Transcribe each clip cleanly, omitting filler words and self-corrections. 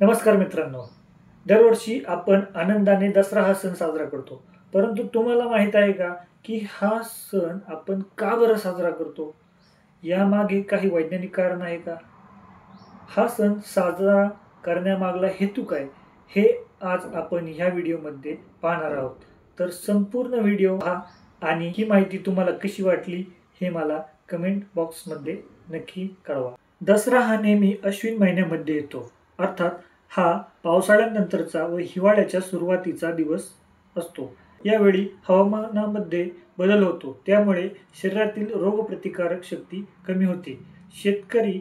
नमस्कार मित्रांनो. दरवर्षी आपण आनंदाने दसरा हा सण साजरा करतो. परंतु तुम्हाला माहीत आहे का, की हा सण आपण का बरं साजरा करतो? यामागे काही वैज्ञानिक कारण आहे का? हा सण साजरा करण्यामागला हेतू काय? हे आज आपण ह्या व्हिडिओमध्ये पाहणार आहोत. तर संपूर्ण व्हिडिओ पहा आणि ही माहिती तुम्हाला कशी वाटली हे मला कमेंट बॉक्समध्ये नक्की कळवा. दसरा हा नेहमी अश्विन महिन्यामध्ये येतो. अर्थात हा पावसाळ्यानंतरचा व हिवाळ्याच्या सुरुवातीचा दिवस असतो. यावेळी हवामानामध्ये बदल होतो, त्यामुळे शरीरातील रोगप्रतिकारक शक्ती कमी होते. शेतकरी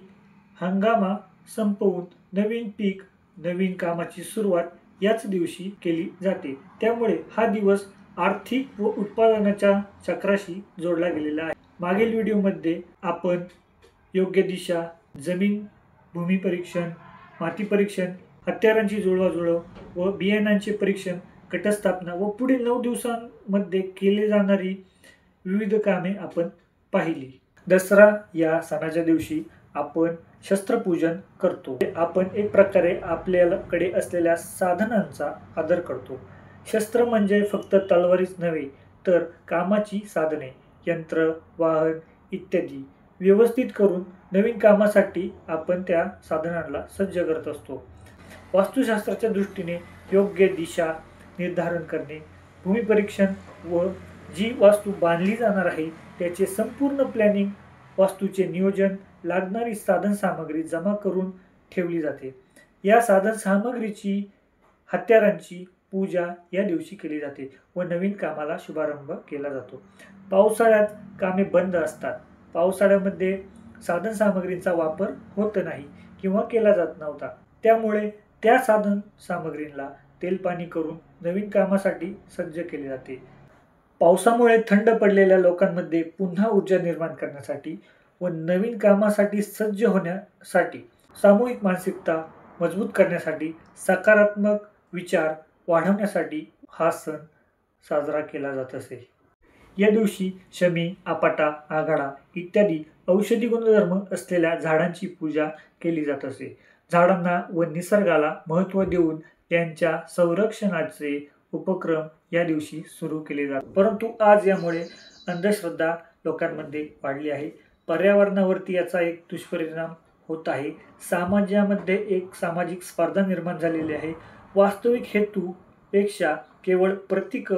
हंगामा संपवून नवीन पीक, नवीन कामाची सुरुवात याच दिवशी केली जाते. त्यामुळे हा दिवस आर्थिक व उत्पादनाच्या चक्राशी जोडला गेलेला आहे. मागील व्हिडिओमध्ये आपण योग्य दिशा, जमीन भूमी परीक्षण, माती परीक्षण, हत्यारांची जुळवाजुळव व बियाणांचे परीक्षण, घटस्थापना व पुढील 9 दिवसांमध्ये केली जाणारी विविध कामे आपण पाहिली. दसरा या सणाच्या दिवशी आपण शस्त्रपूजन करतो. आपण एक प्रकारे आपल्याकडे असलेल्या साधनांचा आदर करतो. शस्त्र म्हणजे फक्त तलवारीच नव्हे, तर कामाची साधने, यंत्र, वाहन इत्यादी व्यवस्थित करून नवीन कामासाठी आपण त्या साधनांना सज्ज करत असतो. वास्तुशास्त्राच्या दृष्टीने योग्य दिशा निर्धारण करणे, भूमिपरीक्षण व जी वास्तू बांधली जाणार आहे त्याचे संपूर्ण प्लॅनिंग, वास्तूचे नियोजन, लागणारी साधनसामग्री जमा करून ठेवली जाते. या साधनसामग्रीची, हत्यारांची पूजा या दिवशी केली जाते व नवीन कामाला शुभारंभ केला जातो. पावसाळ्यात कामे बंद असतात. पावसाळ्यामध्ये साधनसामग्रींचा वापर होत नाही किंवा केला जात नव्हता. त्यामुळे त्या साधनसामग्रींना तेलपाणी करून नवीन कामासाठी सज्ज केले जाते. पावसामुळे थंड पडलेल्या लोकांमध्ये पुन्हा ऊर्जा निर्माण करण्यासाठी व नवीन कामासाठी सज्ज होण्यासाठी, सामूहिक मानसिकता मजबूत करण्यासाठी, सकारात्मक विचार वाढवण्यासाठी हा सण साजरा केला जात असे. या दिवशी शमी, आपटा, आघाडा इत्यादी औषधी गुणधर्म असलेल्या झाडांची पूजा केली जात असे. झाडांना व निसर्गाला महत्त्व देऊन त्यांच्या संरक्षणाचे उपक्रम या दिवशी सुरू केले जातात. परंतु आज यामुळे अंधश्रद्धा लोकांमध्ये वाढली आहे. पर्यावरणावरती याचा एक दुष्परिणाम होत आहे. समाजामध्ये एक सामाजिक स्पर्धा निर्माण झालेली आहे. वास्तविक हेतूपेक्षा केवळ प्रतीक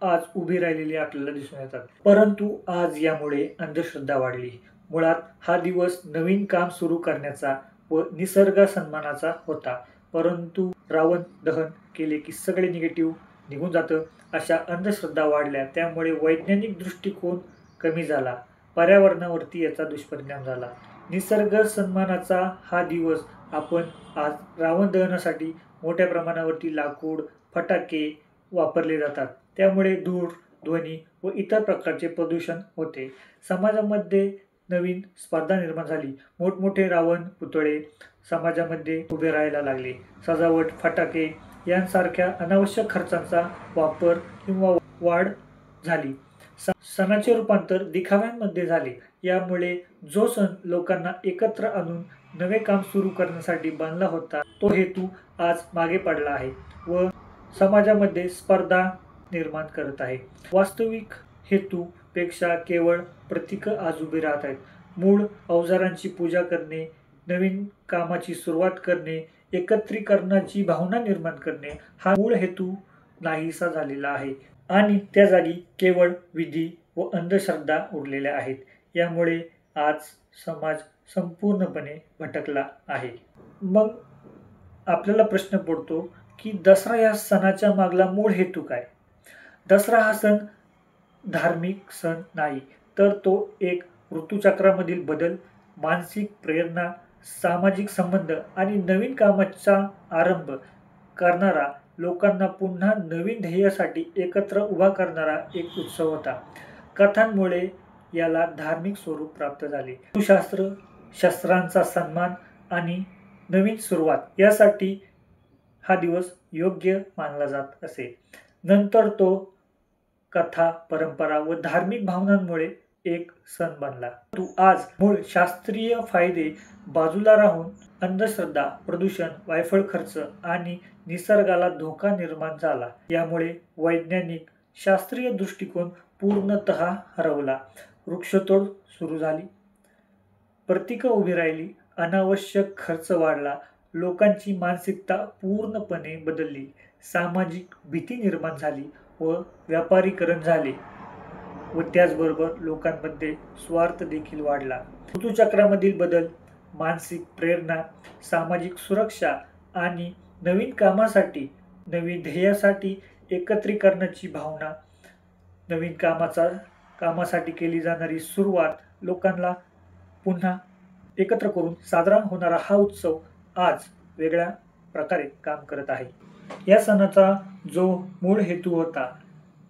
आज उभी राहिलेली आपल्याला दिसून येतात. परंतु आज यामुळे अंधश्रद्धा वाढली. मुळात हा दिवस नवीन काम सुरू करण्याचा व निसर्ग सन्मानाचा होता. परंतु रावण दहन केले की सगळे निगेटिव्ह निघून जातं, अशा अंधश्रद्धा वाढल्या. त्यामुळे वैज्ञानिक दृष्टिकोन कमी झाला. पर्यावरणावरती याचा दुष्परिणाम झाला. निसर्ग सन्मानाचा हा दिवस आपण आज रावण दहनासाठी मोठ्या प्रमाणावरती लाकूड, फटाके वापरले जातात. त्यामुळे धूळ, ध्वनी व इतर प्रकारचे प्रदूषण होते. समाजामध्ये नवीन स्पर्धा निर्माण झाली. मोठमोठे रावण पुतळे समाजामध्ये उभे राहायला लागले. सजावट, फटाके यांसारख्या अनावश्यक खर्चांचा वापर किंवा वाढ झाली. सणाचे रूपांतर दिखाव्यांमध्ये झाले. यामुळे जो सण लोकांना एकत्र आणून नवे काम सुरू करण्यासाठी बांधला होता, तो हेतू आज मागे पडला आहे व समाजामध्ये स्पर्धा निर्माण करत आहे. वास्तविक हेतूपेक्षा केवळ प्रतीक आज उभी राहत आहेत. मूळ अवजारांची पूजा करणे, नवीन कामाची सुरुवात करणे, एकत्रीकरणाची भावना निर्माण करणे हा मूळ हेतू नाहीसा झालेला आहे आणि त्या जागी केवळ विधी व अंधश्रद्धा उरलेल्या आहेत. यामुळे आज समाज संपूर्णपणे भटकला आहे. मग आपल्याला प्रश्न पडतो की दसरा या सणाच्या मागला मूळ हेतू काय? दसरा हा सण धार्मिक सण नाही, तर तो एक ऋतुचक्रामधील बदल, मानसिक प्रेरणा, सामाजिक संबंध आणि नवीन कामाचा आरंभ करणारा, लोकांना पुन्हा नवीन ध्येयासाठी एकत्र उभा करणारा एक उत्सव होता. कथांमुळे याला धार्मिक स्वरूप प्राप्त झाले. शास्त्र, शस्त्रांचा सन्मान आणि नवीन सुरुवात यासाठी हा दिवस योग्य मानला जात असे. नंतर तो कथा, परंपरा व धार्मिक भावनांमुळे एक सण बनला. तू आज मूळ शास्त्रीय फायदे बाजूला राहून अंधश्रद्धा, प्रदूषण, वायफळ खर्च आणि निसर्गाला धोका निर्माण झाला. यामुळे वैज्ञानिक शास्त्रीय दृष्टिकोन पूर्णतः हरवला. वृक्षतोड सुरू झाली, प्रतीकं उभी राहिली, अनावश्यक खर्च वाढला, लोकांची मानसिकता पूर्णपणे बदलली, सामाजिक भीती निर्माण झाली व व्यापारीकरण झाले व त्याचबरोबर लोकांमध्ये स्वार्थ देखील वाढला. ऋतुचक्रामधील बदल, मानसिक प्रेरणा, सामाजिक सुरक्षा आणि नवीन कामासाठी, नवीन ध्येयासाठी एकत्रीकरणाची भावना, नवीन कामासाठी केली जाणारी सुरुवात, लोकांना पुन्हा एकत्र करून साजरा होणारा हा उत्सव आज वेगळ्या प्रकारे काम करत आहे. या सणाचा जो मूळ हेतू होता,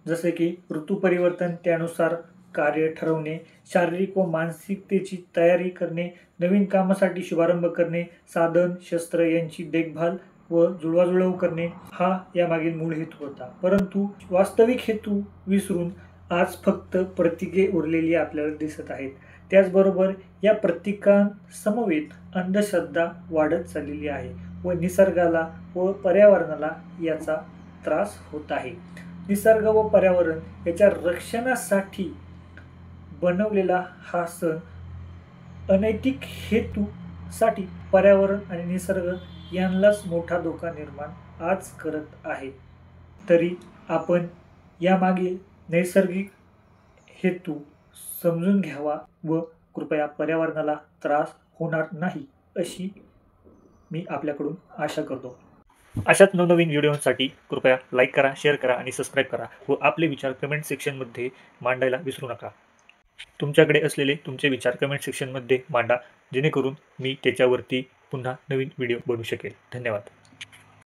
जसे की ऋतू परिवर्तन, त्यानुसार कार्य ठरवणे, शारीरिक व मानसिकतेची तयारी करणे, नवीन कामासाठी शुभारंभ करणे, साधन शस्त्र यांची देखभाल व जुळवाजुळव करणे, हा यामागील मूळ हेतू होता. परंतु वास्तविक हेतू विसरून आज फक्त प्रतीके उरलेली आपल्याला दिसत आहेत. त्याचबरोबर या प्रतीकांसमवेत अंधश्रद्धा वाढत चाललेली आहे व निसर्गाला व पर्यावरणाला याचा त्रास होत आहे. निसर्ग व पर्यावरण याच्या रक्षणासाठी बनवलेला हा सण अनैतिक हेतूसाठी पर्यावरण आणि निसर्ग यांनाच मोठा धोका निर्माण आज करत आहे. तरी आपण यामागे नैसर्गिक हेतू समजून घ्यावा व कृपया पर्यावरणाला त्रास होणार नाही अशी मी आपल्याकडून आशा करतो. अशाच नवनवीन व्हिडिओसाठी कृपया लाईक करा, शेअर करा आणि सबस्क्राईब करा व आपले विचार कमेंट सेक्शनमध्ये मांडायला विसरू नका. तुमच्याकडे असलेले तुमचे विचार कमेंट सेक्शनमध्ये मांडा, जेणेकरून मी त्याच्यावरती पुन्हा नवीन व्हिडिओ बनवू शकेल. धन्यवाद.